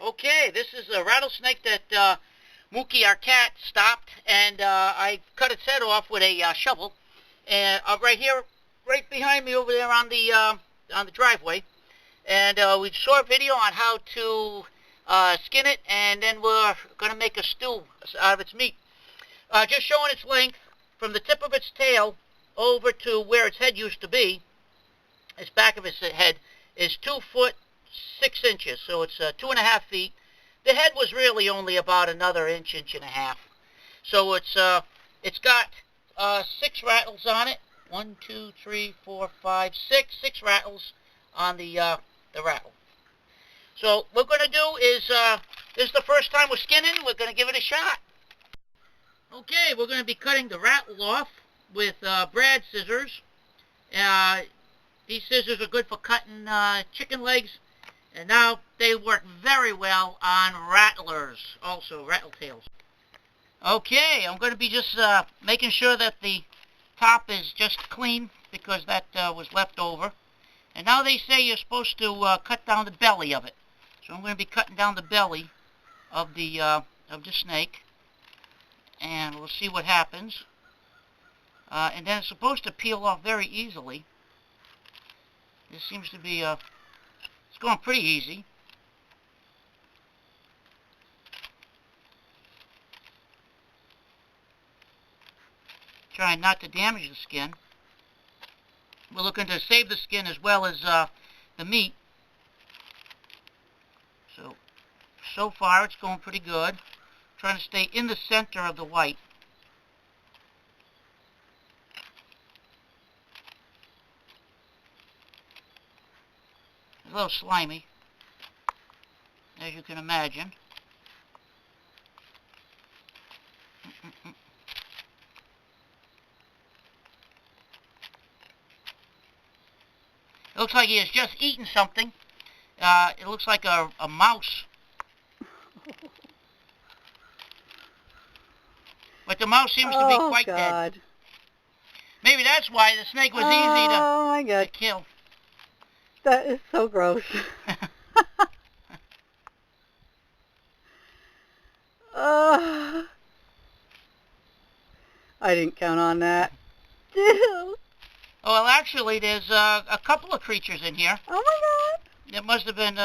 Okay, this is a rattlesnake that Mookie, our cat, stopped, and I cut its head off with a shovel. And right here, right behind me over there on the driveway. And we saw a video on how to skin it, and then we're going to make a stew out of its meat. Just showing its length from the tip of its tail over to where its head used to be. Its back of its head is 2 foot 6 inches, so it's 2.5 feet. The head was really only about another inch, inch and a half. So it's got 6 rattles on it. 1, 2, 3, 4, 5, 6 rattles on the rattle. So what we're going to do is, this is the first time we're skinning. We're going to give it a shot. Okay, we're going to be cutting the rattle off with brad scissors. These scissors are good for cutting chicken legs, and now they work very well on rattlers, also rattletails. Okay, I'm going to be just making sure that the top is just clean because that was left over. And now they say you're supposed to cut down the belly of it. So I'm going to be cutting down the belly of the snake, and we'll see what happens. And then it's supposed to peel off very easily. This seems to be it's going pretty easy. Trying not to damage the skin. We're looking to save the skin as well as the meat. So far it's going pretty good. Trying to stay in the center of the white. A little slimy, as you can imagine. It looks like he has just eaten something. It looks like a mouse. But the mouse seems to be quite dead. Maybe that's why the snake was easy to kill. That is so gross. I didn't count on that. Well, actually, there's a couple of creatures in here. Oh my God! It must have been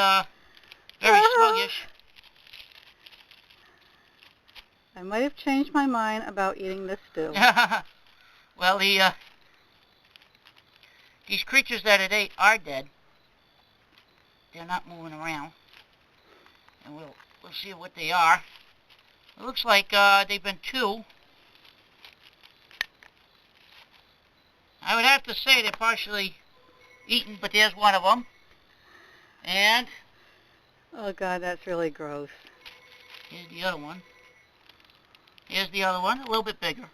very sluggish. I might have changed my mind about eating this stew. Well, these creatures that it ate are dead. They're not moving around, and we'll see what they are. It looks like they've been 2. I would have to say they're partially eaten, but there's one of them. And oh God, that's really gross. Here's the other one. Here's the other one, a little bit bigger.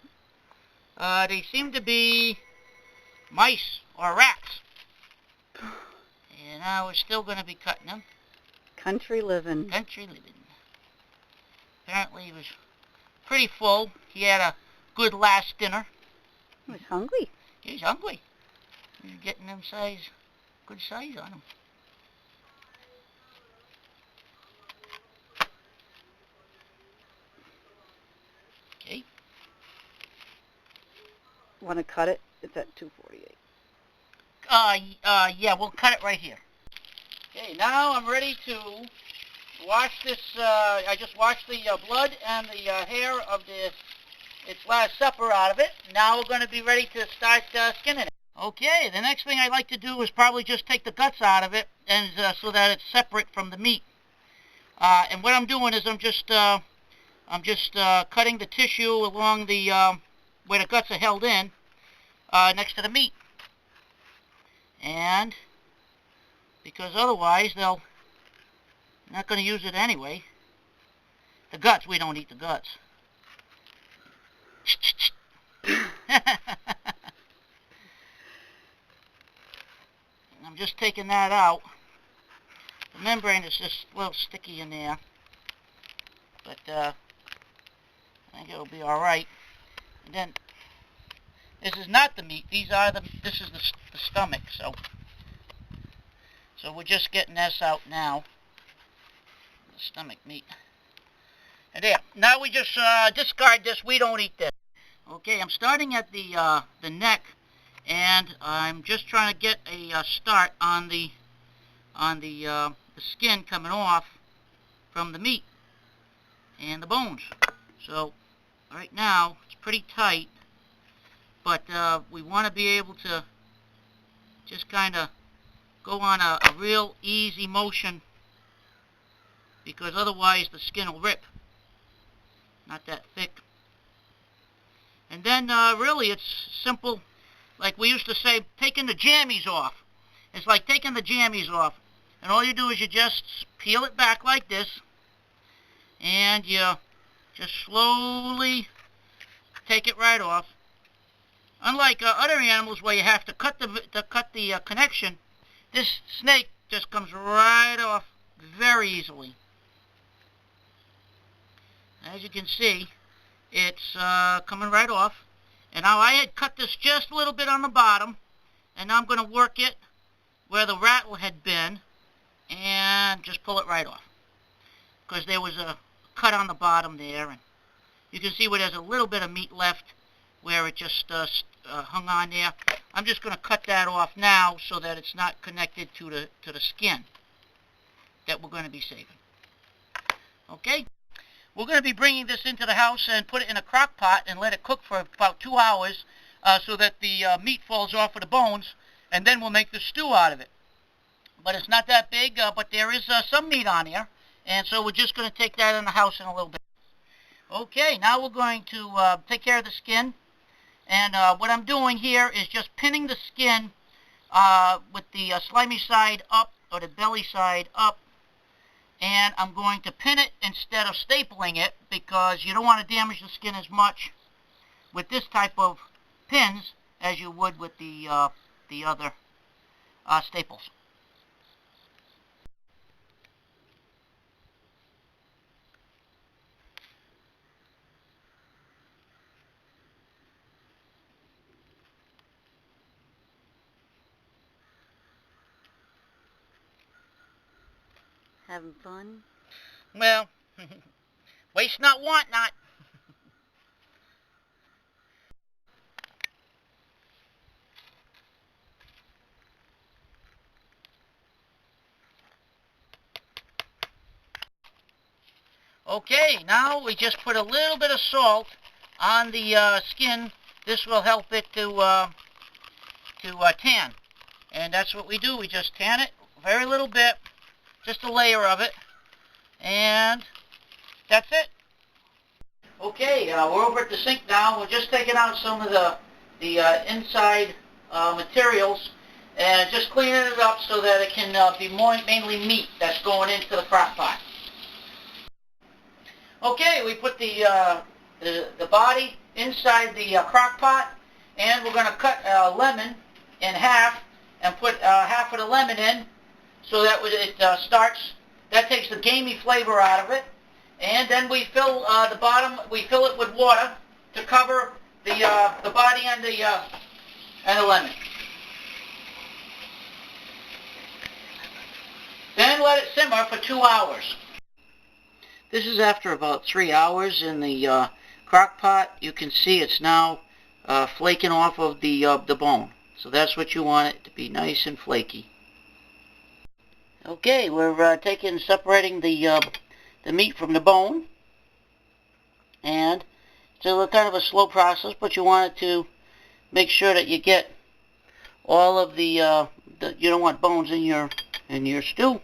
They seem to be mice or rats. And now we're still going to be cutting them. Country living. Country living. Apparently he was pretty full. He had a good last dinner. He was hungry. He's hungry. He's getting them good size on him. Okay. Want to cut it? It's at 2:48. Yeah, we'll cut it right here. Okay, now I'm ready to wash this. I just washed the blood and the hair of its last supper out of it. Now we're going to be ready to start skinning it. Okay, the next thing I'd like to do is probably just take the guts out of it, and so that it's separate from the meat. And what I'm doing is I'm just cutting the tissue along the where the guts are held in, next to the meat. And because otherwise they're not going to use it anyway. The guts, we don't eat the guts. I'm just taking that out. The membrane is just a little sticky in there, but I think it'll be all right. And then this is not the meat. This is the stomach. So we're just getting this out now. the stomach meat. And there. Now we just discard this. We don't eat this. Okay, I'm starting at the neck, and I'm just trying to get a start on the skin coming off from the meat and the bones. So right now it's pretty tight, but we want to be able to just kind of go on a real easy motion, because otherwise the skin will rip. Not that thick. And then really it's simple, like we used to say, taking the jammies off. It's like taking the jammies off. And all you do is you just peel it back like this, and you just slowly take it right off. Unlike other animals where you have to cut the connection, this snake just comes right off very easily. As you can see, it's coming right off. And now I had cut this just a little bit on the bottom, and now I'm going to work it where the rattle had been and just pull it right off, because there was a cut on the bottom there, and you can see where there's a little bit of meat left where it just hung on there. I'm just going to cut that off now so that it's not connected to the skin that we're going to be saving. Okay? We're going to be bringing this into the house and put it in a crock pot and let it cook for about 2 hours so that the meat falls off of the bones, and then we'll make the stew out of it. But it's not that big, but there is some meat on here, and so we're just going to take that in the house in a little bit. Okay, now we're going to take care of the skin, and what I'm doing here is just pinning the skin with the slimy side up, or the belly side up, and I'm going to pin it instead of stapling it, because you don't want to damage the skin as much with this type of pins as you would with the other staples. Having fun? Well, waste not, want not. Okay, now we just put a little bit of salt on the skin. This will help it to tan. And that's what we do. We just tan it very little bit, just a layer of it, and that's it. Okay, we're over at the sink now. We're just taking out some of the inside materials and just cleaning it up so that it can be mainly meat that's going into the crock pot. Okay, we put the body inside the crock pot, and we're going to cut a lemon in half and put half of the lemon in, so that it starts. That takes the gamey flavor out of it, and then we fill the bottom. We fill it with water to cover the body and the lemon. Then let it simmer for 2 hours. This is after about 3 hours in the crock pot. You can see it's now flaking off of the bone. So that's what you want it to be, nice and flaky. Okay, we're separating the meat from the bone, and it's a kind of a slow process, but you want it to make sure that you get all of you don't want bones in your stew.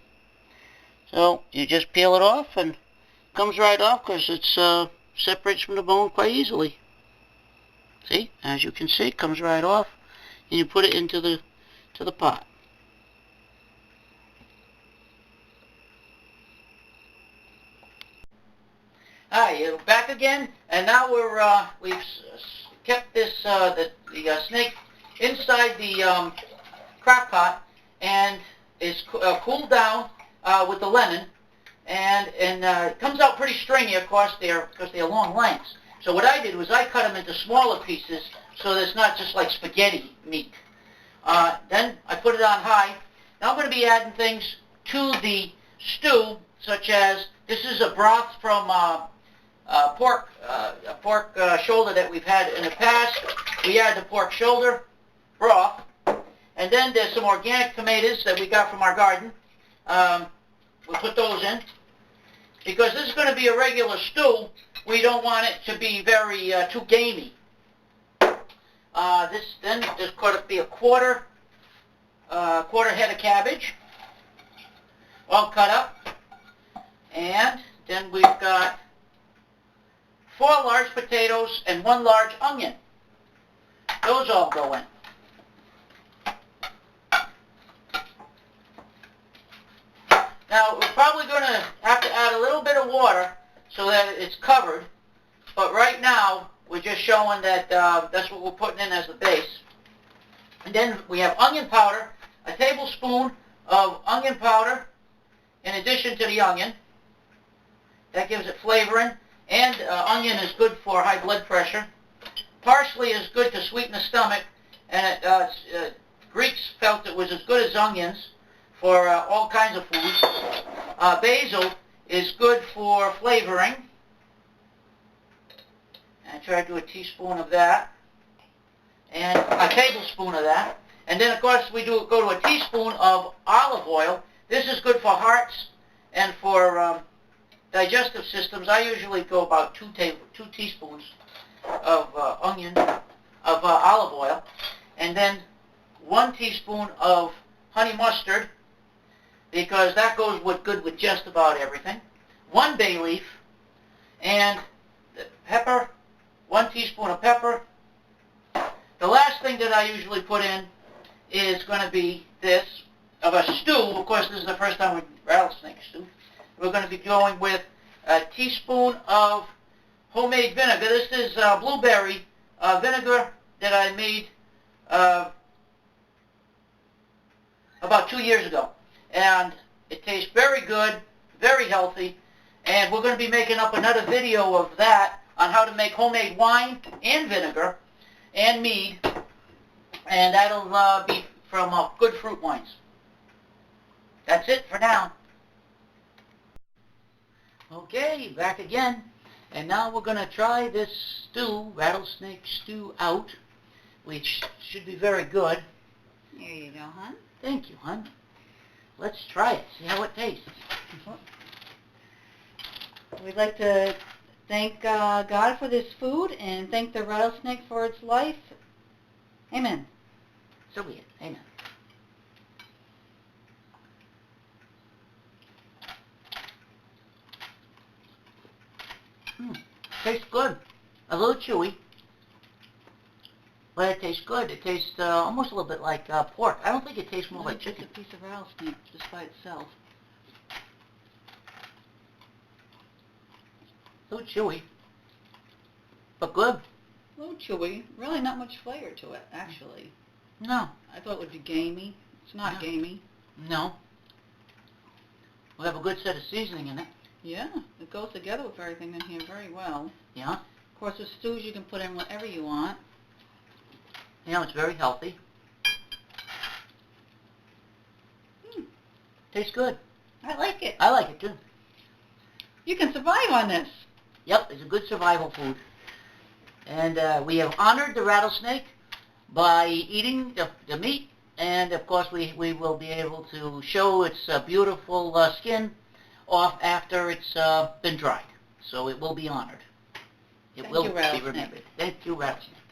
So you just peel it off, and it comes right off because it's separates from the bone quite easily. See, as you can see, it comes right off, and you put it into the pot. Hi, you're back again, and now we've kept this the snake inside the crock pot, and is cooled down with the lemon, and it comes out pretty stringy, of course, because they're long lengths. So what I did was I cut them into smaller pieces so that it's not just like spaghetti meat. Then I put it on high. Now I'm going to be adding things to the stew such as, this is a broth from pork shoulder that we've had in the past. We add the pork shoulder broth, and then there's some organic tomatoes that we got from our garden. We'll put those in. Because this is going to be a regular stew, we don't want it to be very too gamey. This could be a quarter head of cabbage, all cut up. And then we've got 4 large potatoes and 1 large onion. Those all go in. Now, we're probably going to have to add a little bit of water so that it's covered, but right now, we're just showing that that's what we're putting in as the base. And then we have onion powder, a tablespoon of onion powder in addition to the onion. That gives it flavoring, and onion is good for high blood pressure. Parsley is good to sweeten the stomach, and Greeks felt it was as good as onions for all kinds of foods. Basil is good for flavoring. And try to do a teaspoon of that, and a tablespoon of that. And then, of course, we go to a teaspoon of olive oil. This is good for hearts and for digestive systems. I usually go about 2 teaspoons of olive oil, and then 1 teaspoon of honey mustard, because that goes good with just about everything. 1 bay leaf, and pepper, 1 teaspoon of pepper. The last thing that I usually put in is going to be this, of a stew. Of course, this is the first time we rattlesnake stew. We're going to be going with a teaspoon of homemade vinegar. This is blueberry vinegar that I made about 2 years ago. And it tastes very good, very healthy, and we're going to be making up another video of that on how to make homemade wine and vinegar and mead, and that'll be from good fruit wines. That's it for now. Okay, back again, and now we're going to try this stew, rattlesnake stew, out, which should be very good. There you go, hon. Thank you, hon. Let's try it, see how it tastes. We'd like to thank God for this food and thank the rattlesnake for its life. Amen. So be it. Amen. Tastes good. A little chewy, but it tastes good. It tastes almost a little bit like pork. I don't think it tastes more like chicken. It's a piece of rattlesnake just by itself. A little chewy, but good. A little chewy. Really not much flavor to it, actually. No. I thought it would be gamey. It's not gamey. No. We have a good set of seasoning in it. Yeah, it goes together with everything in here very well. Yeah. Of course, with stews you can put in whatever you want. You know, it's very healthy. Tastes good. I like it. I like it too. You can survive on this. Yep, it's a good survival food. And we have honored the rattlesnake by eating the meat, and of course we will be able to show its beautiful skin off after it's been dried. So it will be honored. It will be remembered. Thank you, rattlesnake.